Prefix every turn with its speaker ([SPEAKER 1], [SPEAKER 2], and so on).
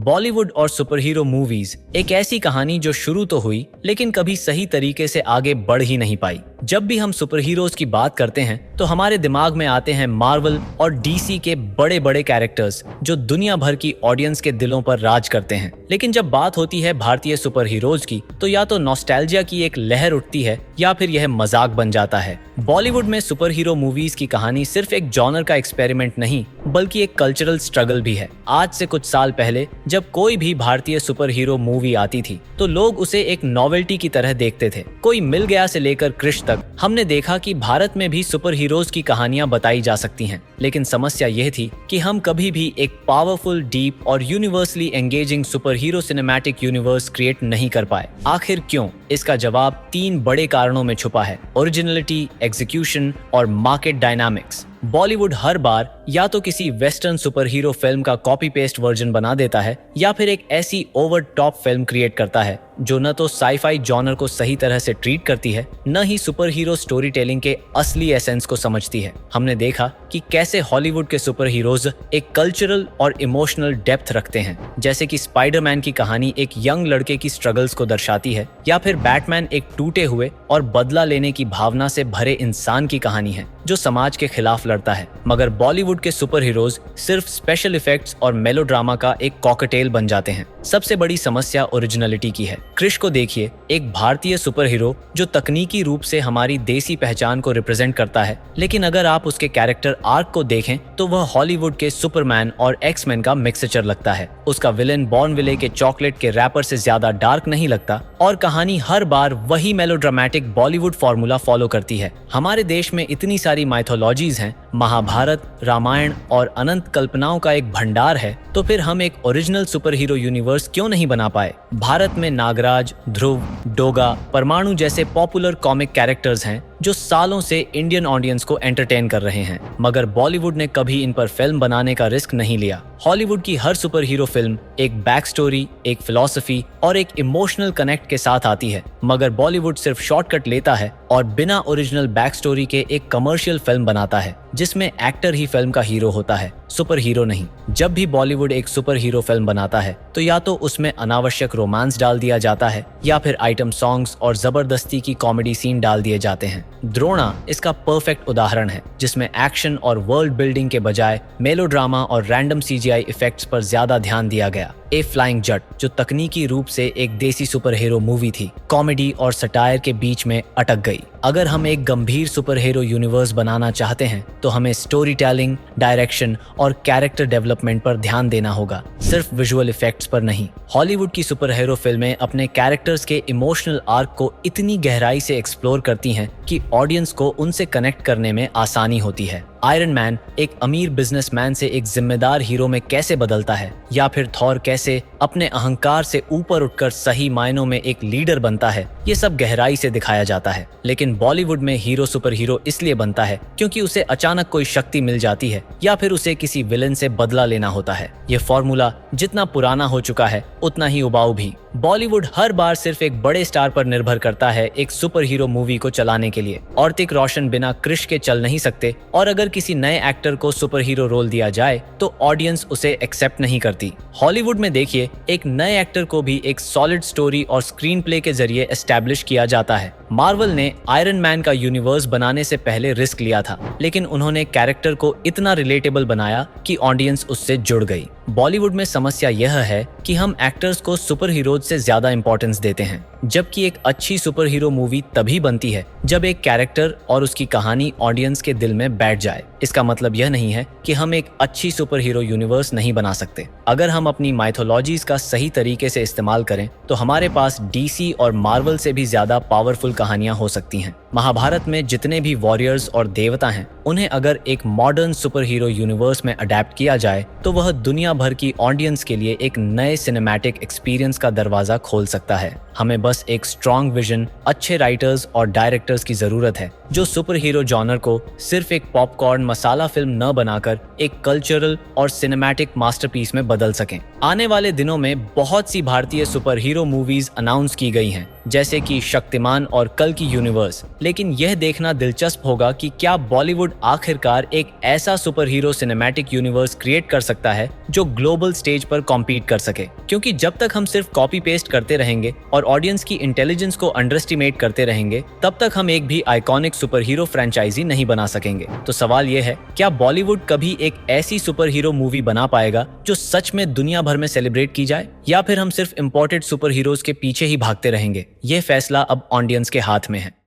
[SPEAKER 1] बॉलीवुड और super hero movies एक ऐसी कहानी जो शुरू तो हुई लेकिन कभी सही तरीके से आगे बढ़ ही नहीं पाई। जब भी हम सुपर हीरोज की बात करते हैं तो हमारे दिमाग में आते हैं मार्वल और डीसी के बड़े बड़े कैरेक्टर्स जो दुनिया भर की ऑडियंस के दिलों पर राज करते हैं। लेकिन जब बात होती है भारतीय सुपर हीरोज की तो या तो नॉस्टैल्जिया की एक लहर उठती है या फिर यह मजाक बन जाता है। बॉलीवुड में सुपर हीरो मूवीज की कहानी सिर्फ एक जॉनर का एक्सपेरिमेंट नहीं बल्कि एक कल्चरल स्ट्रगल भी है। आज से कुछ साल पहले जब कोई भी भारतीय सुपर हीरो मूवी आती थी तो लोग उसे एक नॉवेल्टी की तरह देखते थे। कोई मिल गया से लेकर कृष तक हमने देखा कि भारत में भी सुपर हीरोज की कहानियां बताई जा सकती हैं। लेकिन समस्या यह थी कि हम कभी भी एक पावरफुल, डीप और universally engaging super hero cinematic universe create नहीं कर पाए। आखिर क्यों? इसका जवाब 3 बड़े कारणों में छुपा है: ओरिजिनलिटी, एग्जीक्यूशन और मार्केट डायनामिक्स। बॉलीवुड हर बार या तो किसी वेस्टर्न सुपर हीरो फिल्म का कॉपी पेस्ट वर्जन बना देता है या फिर एक ऐसी ओवर टॉप फिल्म क्रिएट करता है जो न तो साई-फाई जॉनर को सही तरह से ट्रीट करती है न ही सुपर हीरो स्टोरी टेलिंग के असली एसेंस को समझती है। हमने देखा कि कैसे हॉलीवुड के सुपर हीरोज एक कल्चरल और इमोशनल डेप्थ रखते हैं, जैसे कि स्पाइडरमैन की कहानी एक यंग लड़के की स्ट्रगल्स को दर्शाती है या फिर बैटमैन एक टूटे हुए और बदला लेने की भावना से भरे इंसान की कहानी है जो समाज के खिलाफ लड़ता है। मगर बॉलीवुड के सुपर हीरोज सिर्फ स्पेशल इफेक्ट्स और मेलोड्रामा का एक कॉकटेल बन जाते हैं। सबसे बड़ी समस्या ओरिजिनलिटी की है। कृष को देखिए, एक भारतीय सुपर हीरो जो तकनीकी रूप से हमारी देसी पहचान को रिप्रेजेंट करता है, लेकिन अगर आप उसके कैरेक्टर आर्क को देखें तो वह हॉलीवुड के सुपरमैन और एक्समैन का मिक्सचर लगता है। उसका विलेन बॉर्नविले के चॉकलेट के रैपर से ज्यादा डार्क नहीं लगता और कहानी हर बार वही मेलोड्रामेटिक बॉलीवुड फॉर्मूला फॉलो करती है। हमारे देश में इतनी सारी माइथोलॉजीज हैं, महाभारत, रामायण और अनंत कल्पनाओं का एक भंडार है, तो फिर हम एक ओरिजिनल सुपर हीरो यूनिवर्स क्यों नहीं बना पाए? भारत में नागराज, ध्रुव, डोगा, परमाणु जैसे पॉपुलर कॉमिक कैरेक्टर्स हैं जो सालों से इंडियन ऑडियंस को एंटरटेन कर रहे हैं, मगर बॉलीवुड ने कभी इन पर फिल्म बनाने का रिस्क नहीं लिया। हॉलीवुड की हर सुपर हीरो फिल्म एक बैक स्टोरी, एक फिलॉसफी और एक इमोशनल कनेक्ट के साथ आती है, मगर बॉलीवुड सिर्फ शॉर्टकट लेता है और बिना ओरिजिनल बैक स्टोरी के एक कमर्शियल फिल्म बनाता है जिसमें एक्टर ही फिल्म का हीरो होता है, सुपर हीरो नहीं। जब भी बॉलीवुड एक सुपर हीरो फिल्म बनाता है तो या तो उसमें अनावश्यक रोमांस डाल दिया जाता है या फिर आइटम सॉन्ग्स और जबरदस्ती की कॉमेडी सीन डाल दिए जाते हैं। द्रोणा इसका परफेक्ट उदाहरण है, जिसमें एक्शन और वर्ल्ड बिल्डिंग के बजाय मेलोड्रामा और रैंडम सीजीआई इफेक्ट्स पर ज्यादा ध्यान दिया गया। ए फ्लाइंग जट, जो तकनीकी रूप से एक देसी सुपर हीरो मूवी थी, कॉमेडी और सटायर के बीच में अटक गई। अगर हम एक गंभीर सुपर हीरो यूनिवर्स बनाना चाहते हैं तो हमें स्टोरी टेलिंग, डायरेक्शन और कैरेक्टर डेवलपमेंट पर ध्यान देना होगा, सिर्फ विजुअल इफेक्ट्स पर नहीं। हॉलीवुड की सुपर हीरो फिल्में अपने कैरेक्टर्स के इमोशनल आर्क को इतनी गहराई से एक्सप्लोर करती हैं कि ऑडियंस को उनसे कनेक्ट करने में आसानी होती है। आयरन मैन एक अमीर बिजनेसमैन से एक जिम्मेदार हीरो में कैसे बदलता है, या फिर थॉर कैसे अपने अहंकार से ऊपर उठकर सही मायनों में एक लीडर बनता है, ये सब गहराई से दिखाया जाता है। लेकिन बॉलीवुड में हीरो सुपर हीरो इसलिए बनता है क्योंकि उसे अचानक कोई शक्ति मिल जाती है या फिर उसे किसी विलेन से बदला लेना होता है। ये फॉर्मूला जितना पुराना हो चुका है उतना ही उबाऊ भी। बॉलीवुड हर बार सिर्फ एक बड़े स्टार पर निर्भर करता है एक सुपर हीरो मूवी को चलाने के लिए। ऋतिक रोशन बिना कृष के चल नहीं सकते और अगर किसी नए एक्टर को सुपर हीरो रोल दिया जाए तो ऑडियंस उसे एक्सेप्ट नहीं करती। हॉलीवुड में देखिए, एक नए एक्टर को भी एक सॉलिड स्टोरी और स्क्रीन प्ले के जरिए एस्टैब्लिश किया जाता है। मार्वल ने आयरन मैन का यूनिवर्स बनाने से पहले रिस्क लिया था, लेकिन उन्होंने कैरेक्टर को इतना रिलेटेबल बनाया कि ऑडियंस उससे जुड़ गई। बॉलीवुड में समस्या यह है कि हम एक्टर्स को सुपर हीरोज से ज्यादा इंपॉर्टेंस देते हैं, जबकि एक अच्छी सुपर हीरो मूवी तभी बनती है जब एक कैरेक्टर और उसकी कहानी ऑडियंस के दिल में बैठ जाए। इसका मतलब यह नहीं है कि हम एक अच्छी सुपर हीरो यूनिवर्स नहीं बना सकते। अगर हम अपनी माइथोलॉजीज का सही तरीके से इस्तेमाल करें तो हमारे पास डीसी और मार्वल से भी ज्यादा पावरफुल कहानियां हो सकती हैं। महाभारत में जितने भी वॉरियर्स और देवता हैं, उन्हें अगर एक मॉडर्न सुपर हीरो यूनिवर्स में अडेप्ट किया जाए तो वह दुनिया भर की ऑडियंस के लिए एक नए सिनेमैटिक एक्सपीरियंस का दरवाजा खोल सकता है। हमें बस एक स्ट्रॉन्ग विजन, अच्छे राइटर्स और डायरेक्टर्स की जरूरत है जो सुपर हीरो जॉनर को सिर्फ एक पॉपकॉर्न मसाला फिल्म न बनाकर एक कल्चरल और सिनेमैटिक मास्टरपीस में बदल सकें। आने वाले दिनों में बहुत सी भारतीय सुपर हीरो मूवीज अनाउंस की गई हैं, जैसे कि शक्तिमान और कल की यूनिवर्स, लेकिन यह देखना दिलचस्प होगा कि क्या बॉलीवुड आखिरकार एक ऐसा super hero cinematic universe create कर सकता है जो ग्लोबल स्टेज पर कॉम्पीट कर सके। क्योंकि जब तक हम सिर्फ कॉपी पेस्ट करते रहेंगे और ऑडियंस की इंटेलिजेंस को अंडर एस्टिमेट करते रहेंगे, तब तक हम एक भी आइकॉनिक सुपर हीरो फ्रेंचाइजी नहीं बना सकेंगे। तो सवाल यह है, क्या बॉलीवुड कभी एक ऐसी सुपर हीरो मूवी बना पाएगा जो सच में दुनिया भर में सेलिब्रेट की जाए, या फिर हम सिर्फ इंपोर्टेड सुपर हीरोज के पीछे ही भागते रहेंगे? यह फैसला अब ऑडियंस के हाथ में है।